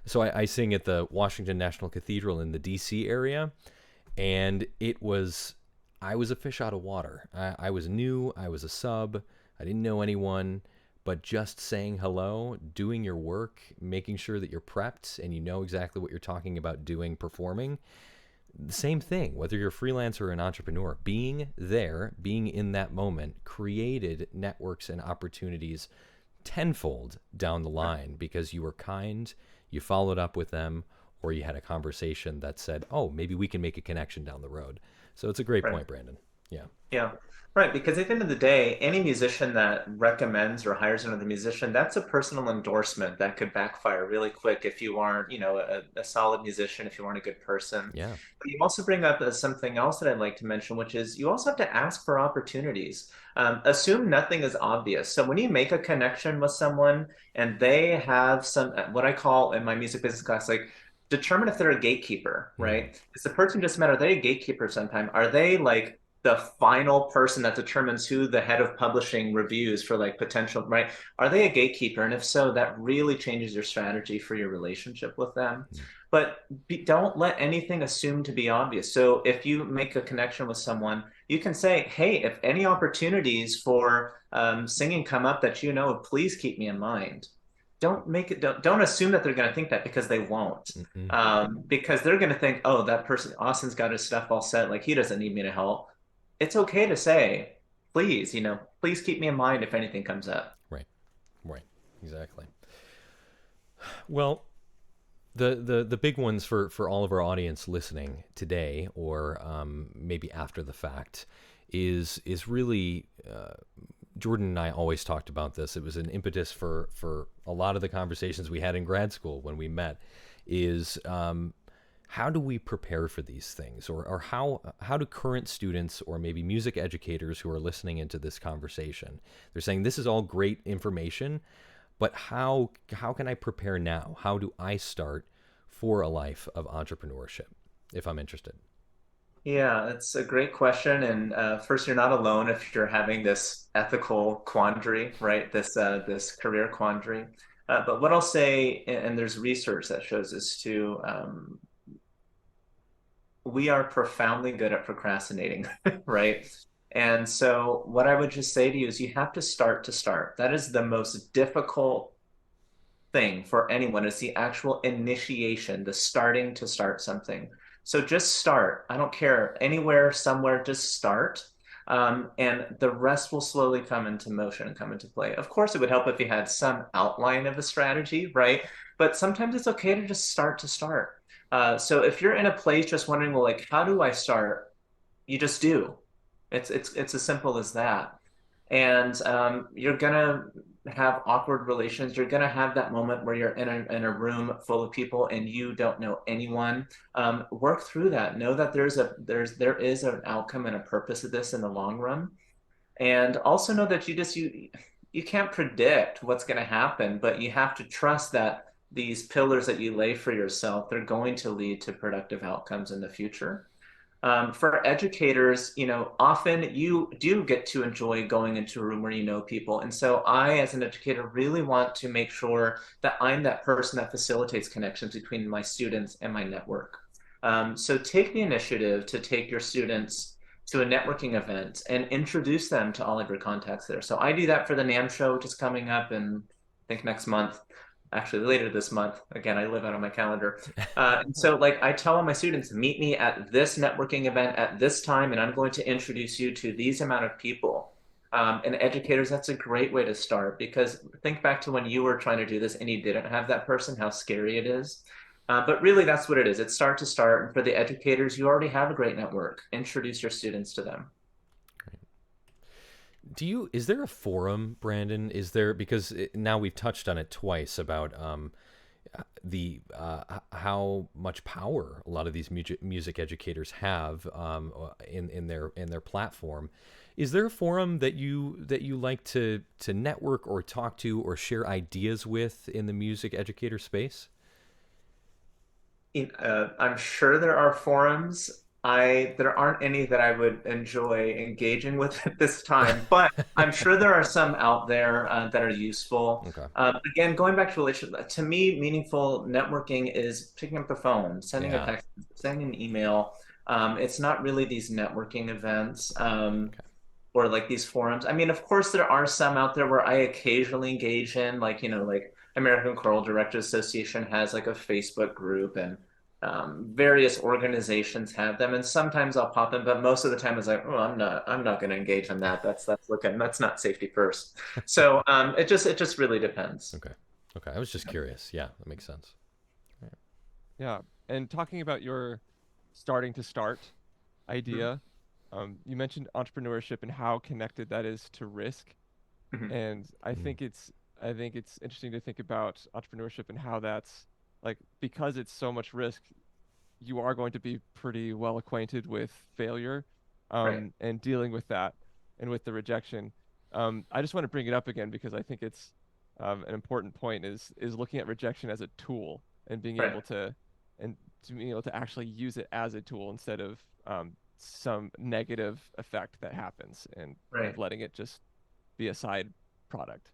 so I sing at the Washington National Cathedral in the D.C. area, and I was a fish out of water. I was new. I was a sub. I didn't know anyone, but just saying hello, doing your work, making sure that you're prepped and you know exactly what you're talking about doing, performing. The same thing, whether you're a freelancer or an entrepreneur, being there, being in that moment created networks and opportunities tenfold down the line because you were kind, you followed up with them, or you had a conversation that said, oh, maybe we can make a connection down the road. So it's a great Right. point, Brandon. Yeah. Yeah, right. Because at the end of the day, any musician that recommends or hires another musician, that's a personal endorsement that could backfire really quick if you aren't, a solid musician, if you aren't a good person. Yeah. But you also bring up something else that I'd like to mention, which is you also have to ask for opportunities. Assume nothing is obvious. So when you make a connection with someone and they have some, what I call in my music business class, like, determine if they're a gatekeeper, Mm. right? Is the person just met, are they a gatekeeper sometime? Are they like the final person that determines who the head of publishing reviews for like potential, right? Are they a gatekeeper? And if so, that really changes your strategy for your relationship with them. Mm. But don't let anything assumed to be obvious. So if you make a connection with someone, you can say, hey, if any opportunities for singing come up that please keep me in mind. Don't assume that they're going to think that, because they won't. Mm-mm. Because they're going to think, oh, that person, Austin's got his stuff all set. Like, he doesn't need me to help. It's okay to say, please, please keep me in mind if anything comes up. Right. Right. Exactly. Well, the big ones for all of our audience listening today, or maybe after the fact, is really Jordan and I always talked about this. It was an impetus for a lot of the conversations we had in grad school when we met. Is how do we prepare for these things, or how do current students or maybe music educators who are listening into this conversation, they're saying this is all great information, but how can I prepare now? How do I start for a life of entrepreneurship if I'm interested? Yeah, that's a great question. And first, you're not alone if you're having this ethical quandary, right? This career quandary. But what I'll say, and there's research that shows this too, we are profoundly good at procrastinating, right? And so what I would just say to you is you have to start to start. That is the most difficult thing for anyone, is the actual initiation, the starting to start something. So just start. I don't care, anywhere, somewhere, just start. And the rest will slowly come into motion and come into play. Of course, it would help if you had some outline of a strategy, right? But sometimes it's okay to just start to start. So if you're in a place just wondering, well, like, how do I start? You just do. It's as simple as that. And you're gonna have awkward relations. You're gonna have that moment where you're in a room full of people and you don't know anyone. Work through that. Know that there is an outcome and a purpose of this in the long run. And also know that you can't predict what's going to happen, but you have to trust that these pillars that you lay for yourself, they're going to lead to productive outcomes in the future. For educators, often you do get to enjoy going into a room where you know people. And so I, as an educator, really want to make sure that I'm that person that facilitates connections between my students and my network. So take the initiative to take your students to a networking event and introduce them to all of your contacts there. So I do that for the NAMM show, which is coming up in, I think, next month. Actually, later this month. Again, I live out on my calendar. And so, like, I tell all my students, meet me at this networking event at this time, and I'm going to introduce you to these amount of people. And educators, that's a great way to start, because think back to when you were trying to do this and you didn't have that person, how scary it is. But really, that's what it is. It's start to start. And for the educators, you already have a great network. Introduce your students to them. Is there a forum, Brandon? Is there, because now we've touched on it twice about how much power a lot of these music educators have in their platform. Is there a forum that you like to network or talk to or share ideas with in the music educator space? I'm sure there are forums. There aren't any that I would enjoy engaging with at this time, but I'm sure there are some out there that are useful. Okay. Again, going back to relationship, to me, meaningful networking is picking up the phone, sending a Yeah. text, sending an email. It's not really these networking events. Okay. Or like these forums. I mean, of course, there are some out there where I occasionally engage in, like, like American Choral Directors Association has like a Facebook group, and various organizations have them. And sometimes I'll pop in, but most of the time it's like, oh, I'm not going to engage in that. That's not safety first. So it just really depends. Okay. Okay. I was just curious. Yeah, that makes sense. Yeah. And talking about your starting to start idea, you mentioned entrepreneurship and how connected that is to risk. Mhm. And Mm. I think it's interesting to think about entrepreneurship and how that's like, because it's so much risk, you are going to be pretty well acquainted with failure, Right, and dealing with that and with the rejection. I just want to bring it up again because I think it's an important point is looking at rejection as a tool and being right. able to and to being able to actually use it as a tool instead of some negative effect that happens and Right. letting it just be a side product.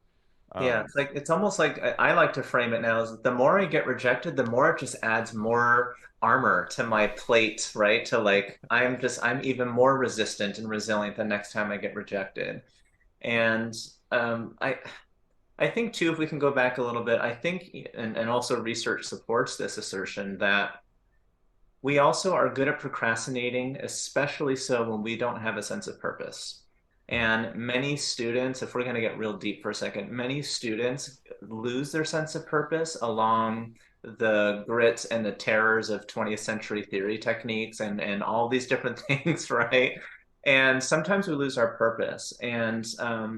Yeah, Um, it's almost like I like to frame it now as the more I get rejected, the more it just adds more armor to my plate, right? To like I'm even more resistant and resilient the next time I get rejected. And I think too, if we can go back a little bit, I think and also research supports this assertion that we also are good at procrastinating, especially so when we don't have a sense of purpose. Mm. And many students, if we're going to get real deep for a second, many students lose their sense of purpose along the grit and the terrors of 20th century theory techniques and all these different things, right? And sometimes we lose our purpose. And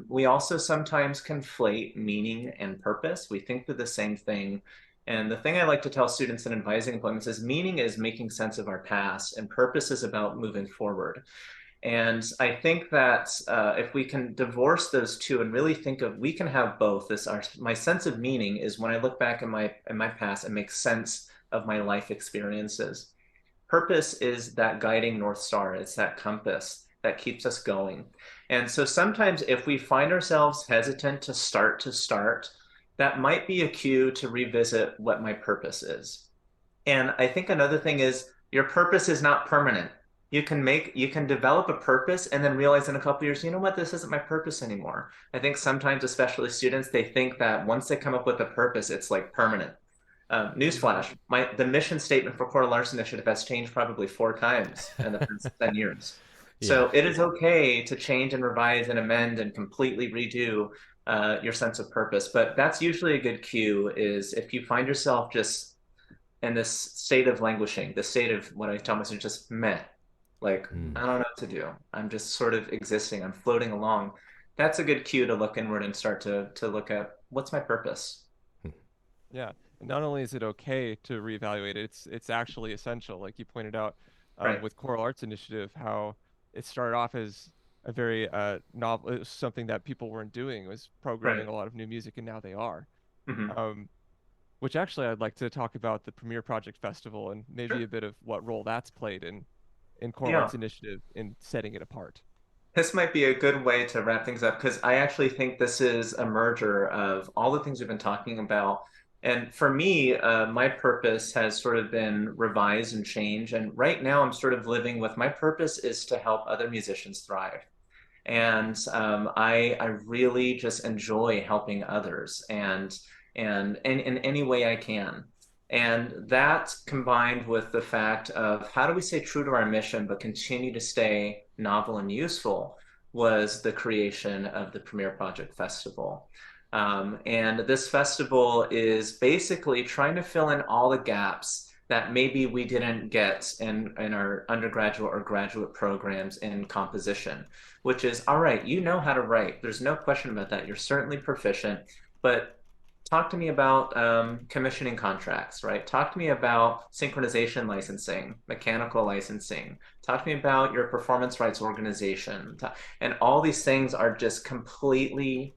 we also sometimes conflate meaning and purpose. We think they're the same thing, and the thing I like to tell students in advising appointments is meaning is making sense of our past, and purpose is about moving forward. And I think that if we can divorce those two and really think of, we can have both. My sense of meaning is when I look back in my past and make sense of my life experiences. Purpose is that guiding North Star. It's that compass that keeps us going. And so sometimes if we find ourselves hesitant to start, that might be a cue to revisit what my purpose is. And I think another thing is your purpose is not permanent. You can develop a purpose and then realize in a couple of years, you know what, this isn't my purpose anymore. I think sometimes, especially students, they think that once they come up with a purpose, it's like permanent. Newsflash, the mission statement for Choral Arts Initiative has changed probably 4 times in the past 10 years. Yeah. So it is okay to change and revise and amend and completely redo your sense of purpose. But that's usually a good cue is if you find yourself just in this state of languishing, the state of what I tell myself just meh, like Mm. I don't know what to do. I'm just sort of existing. I'm floating along. That's a good cue to look inward and start to look at what's my purpose. Yeah, and not only is it okay to reevaluate it, it's actually essential. Like you pointed out Right, with Choral Arts Initiative, how it started off as a very novel, it was something that people weren't doing, was right. programming a lot of new music, and now they are. Hmm. Um, which actually I'd like to talk about the Premier Project Festival and maybe Sure. a bit of what role that's played in Choral Yeah. Arts Initiative in setting it apart. This might be a good way to wrap things up because I actually think this is a merger of all the things we've been talking about. And for me, my purpose has sort of been revised and changed. And right now, I'm sort of living with my purpose is to help other musicians thrive. And I really just enjoy helping others and in any way I can. And that combined with the fact of how do we stay true to our mission but continue to stay novel and useful was the creation of the Premier Project Festival. And this festival is basically trying to fill in all the gaps that maybe we didn't get in our undergraduate or graduate programs in composition, which is all right, you know how to write. There's no question about that. You're certainly proficient, but talk to me about commissioning contracts, right? Talk to me about synchronization licensing, mechanical licensing. Talk to me about your performance rights organization. And all these things are just completely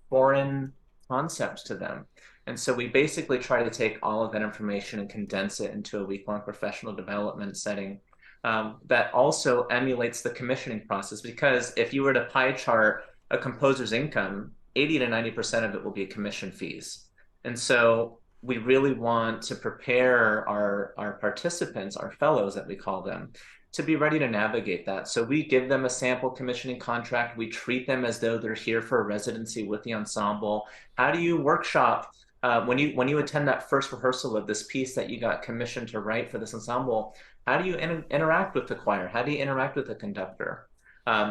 foreign concepts to them. And so we basically try to take all of that information and condense it into a week-long professional development setting that also emulates the commissioning process. Because if you were to pie chart a composer's income, 80 to 90% of it will be commission fees. And so we really want to prepare our participants, our fellows that we call them, to be ready to navigate that. So we give them a sample commissioning contract. We treat them as though they're here for a residency with the ensemble. How do you workshop when you attend that first rehearsal of this piece that you got commissioned to write for this ensemble? How do you interact with the choir? How do you interact with the conductor?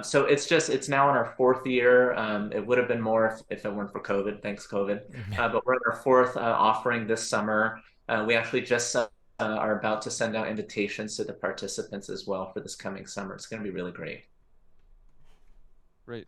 So it's now in our fourth year. It would have been more if it weren't for COVID. Thanks, COVID. But we're in our fourth offering this summer. We actually just are about to send out invitations to the participants as well for this coming summer. It's going to be really great. Great.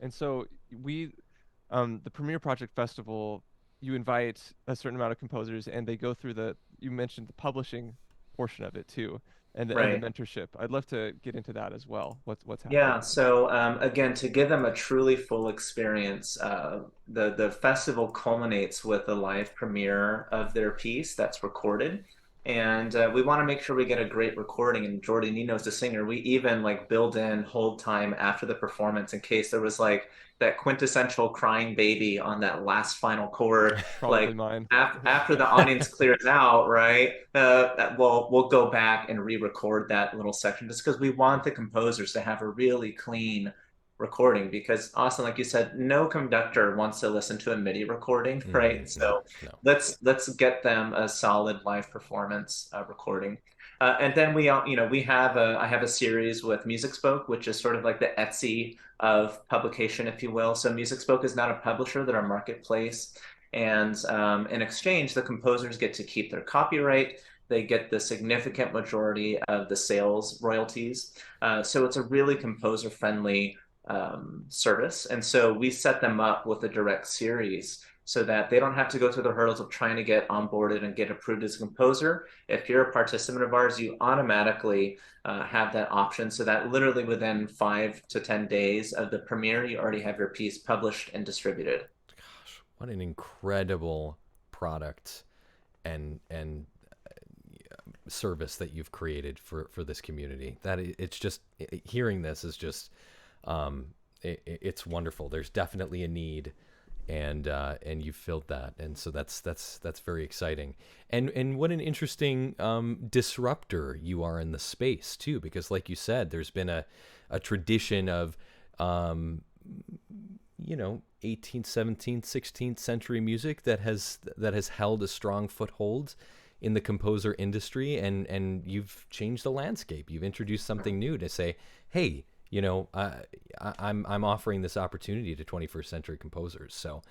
And so the Premier Project Festival, you invite a certain amount of composers and they go through you mentioned the publishing portion of it too, and the mentorship. I'd love to get into that as well. What's happening? Yeah, so again, to give them a truly full experience, the festival culminates with a live premiere of their piece that's recorded. And we want to make sure we get a great recording. And Jordan, you know, as a singer, we even like build in hold time after the performance in case there was like that quintessential crying baby on that last final chord. Probably like mine. after the audience clears out, right? We'll go back and re-record that little section just because we want the composers to have a really clean recording, because Austin, like you said, no conductor wants to listen to a MIDI recording, right? So let's get them a solid live performance recording. And then I have a series with Music Spoke, which is sort of like the Etsy of publication, if you will. So Music Spoke is not a publisher, they're a marketplace. And in exchange, the composers get to keep their copyright. They get the significant majority of the sales royalties. So it's a really composer-friendly service. And so we set them up with a direct series so that they don't have to go through the hurdles of trying to get onboarded and get approved as a composer. If you're a participant of ours, you automatically have that option, so that literally within 5 to 10 days of the premiere, you already have your piece published and distributed. Gosh, what an incredible product and service that you've created for this community. That it's just, hearing this is just it's wonderful. There's definitely a need, and you've filled that, and so that's very exciting. And what an interesting disruptor you are in the space too, because like you said, there's been a tradition of 18th, 17th, 16th century music that has held a strong foothold in the composer industry, and you've changed the landscape. You've introduced something new to say, hey, I'm offering this opportunity to 21st century composers. So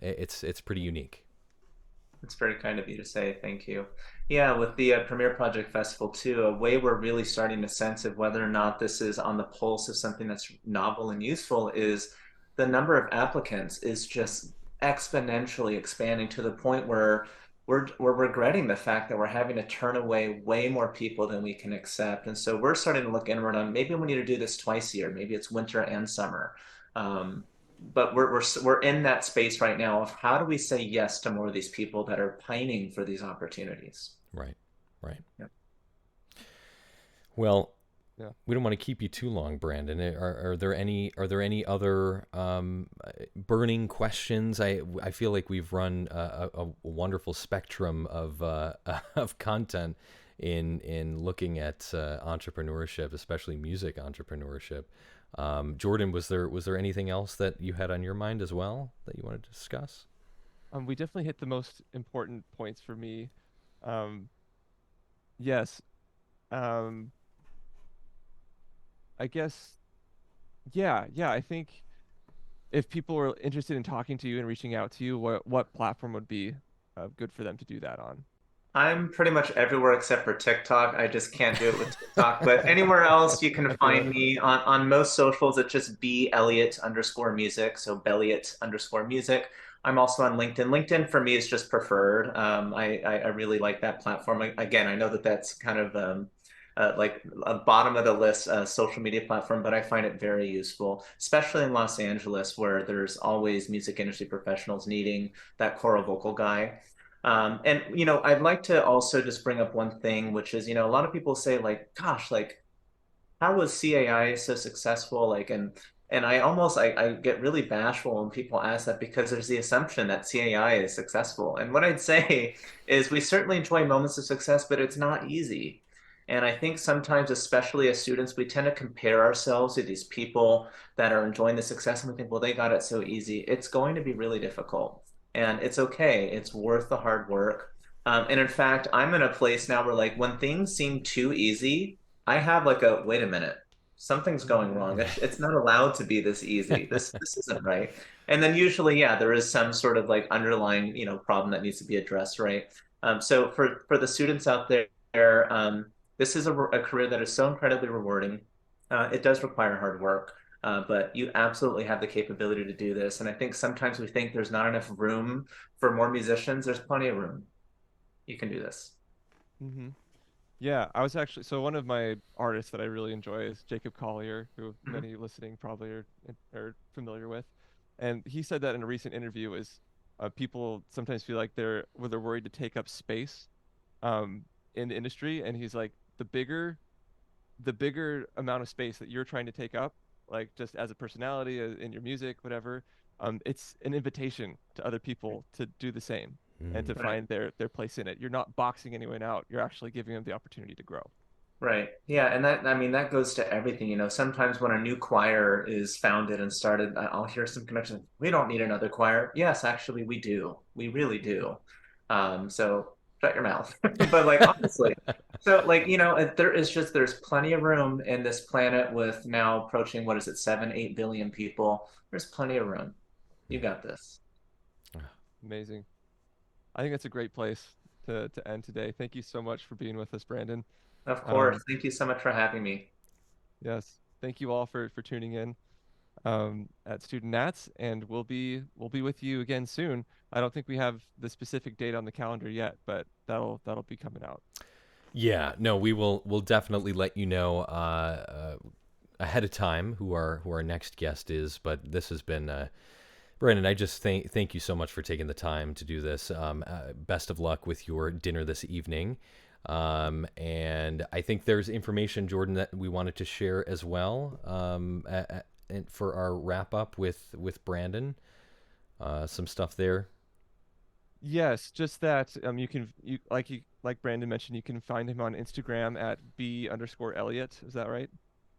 it's pretty unique. It's very kind of you to say. Thank you. Yeah, with the Premier Project Festival too, a way we're really starting to sense of whether or not this is on the pulse of something that's novel and useful is the number of applicants is just exponentially expanding to the point where we're regretting the fact that we're having to turn away way more people than we can accept. And so we're starting to look inward on maybe we need to do this twice a year. Maybe it's winter and summer. But we're in that space right now of how do we say yes to more of these people that are pining for these opportunities. Right. Yeah. Well, we don't want to keep you too long, Brandon. Are there any other burning questions? I feel like we've run a wonderful spectrum of content in looking at entrepreneurship, especially music entrepreneurship. Jordan, was there anything else that you had on your mind as well that you wanted to discuss? We definitely hit the most important points for me. Yes. I guess, yeah. I think if people are interested in talking to you and reaching out to you, what platform would be good for them to do that on? I'm pretty much everywhere except for TikTok. I just can't do it with TikTok. But anywhere else, you can find me on most socials. It's just B Elliott _music. So Belliot _music. I'm also on LinkedIn. LinkedIn for me is just preferred. I really like that platform. Again, I know that that's kind of like a bottom of the list social media platform, but I find it very useful, especially in Los Angeles, where there's always music industry professionals needing that choral vocal guy. And I'd like to also just bring up one thing, which is, a lot of people say like, gosh, like how was CAI so successful? Like, and I get really bashful when people ask that because there's the assumption that CAI is successful. And what I'd say is we certainly enjoy moments of success, but it's not easy. And I think sometimes, especially as students, we tend to compare ourselves to these people that are enjoying the success and we think, well, they got it so easy. It's going to be really difficult. And it's okay. It's worth the hard work. And in fact, I'm in a place now where like when things seem too easy, I have like a wait a minute, something's going wrong. It's not allowed to be this easy. This isn't right. And then usually, yeah, there is some sort of like underlying, problem that needs to be addressed, right? So for the students out there, this is a career that is so incredibly rewarding. It does require hard work, but you absolutely have the capability to do this. And I think sometimes we think there's not enough room for more musicians. There's plenty of room. You can do this. Mm-hmm. Yeah, I was actually so one of my artists that I really enjoy is Jacob Collier, who Mhm. many listening probably are familiar with, and he said that in a recent interview is people sometimes feel like they're worried to take up space in the industry, and he's like the bigger amount of space that you're trying to take up, like just as a personality in your music, whatever, it's an invitation to other people to do the same and to Mm. Right. find their place in it. You're not boxing anyone out. You're actually giving them the opportunity to grow. Right. Yeah, and I mean that goes to everything, Sometimes when a new choir is founded and started, I'll hear some connections. We don't need another choir. Yes, actually we do. We really do. So shut your mouth. But like honestly, so like, there's plenty of room in this planet with now approaching what is it, 7, 8 billion people. There's plenty of room. You got this. Amazing. I think that's a great place to end today. Thank you so much for being with us, Brandon. Of course. Um, Thank you so much for having me. yes, thank you all for tuning in at Student Nats, and we'll be with you again soon. I don't think we have the specific date on the calendar yet, but that'll be coming out. Yeah, no, we'll definitely let you know ahead of time who our next guest is. But this has been Brandon. I just thank you so much for taking the time to do this. Best of luck with your dinner this evening. And I think there's information, Jordan, that we wanted to share as well and for our wrap up with Brandon. Some stuff there. Yes, just that you like Brandon mentioned, you can find him on Instagram at b_Elliott. Is that right?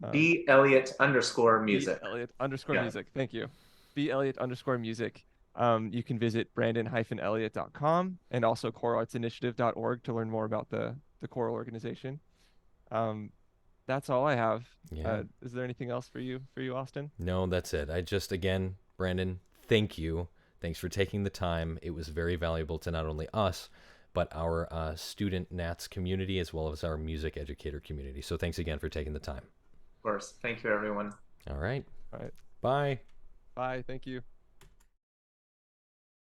Um, B Elliott underscore B music. Elliott underscore Yeah, music. Thank you. B Elliott underscore music. You can visit brandon-elliott.com and also chorartsinitiative.org to learn more about the choral organization. Um, that's all I have. Yeah. Is there anything else for you, Austin? No, that's it. I just, again, Brandon, thank you. Thanks for taking the time. It was very valuable to not only us, but our student Nats community as well as our music educator community. So thanks again for taking the time. of course. Thank you, everyone. All right. All right. Bye. Bye. Thank you.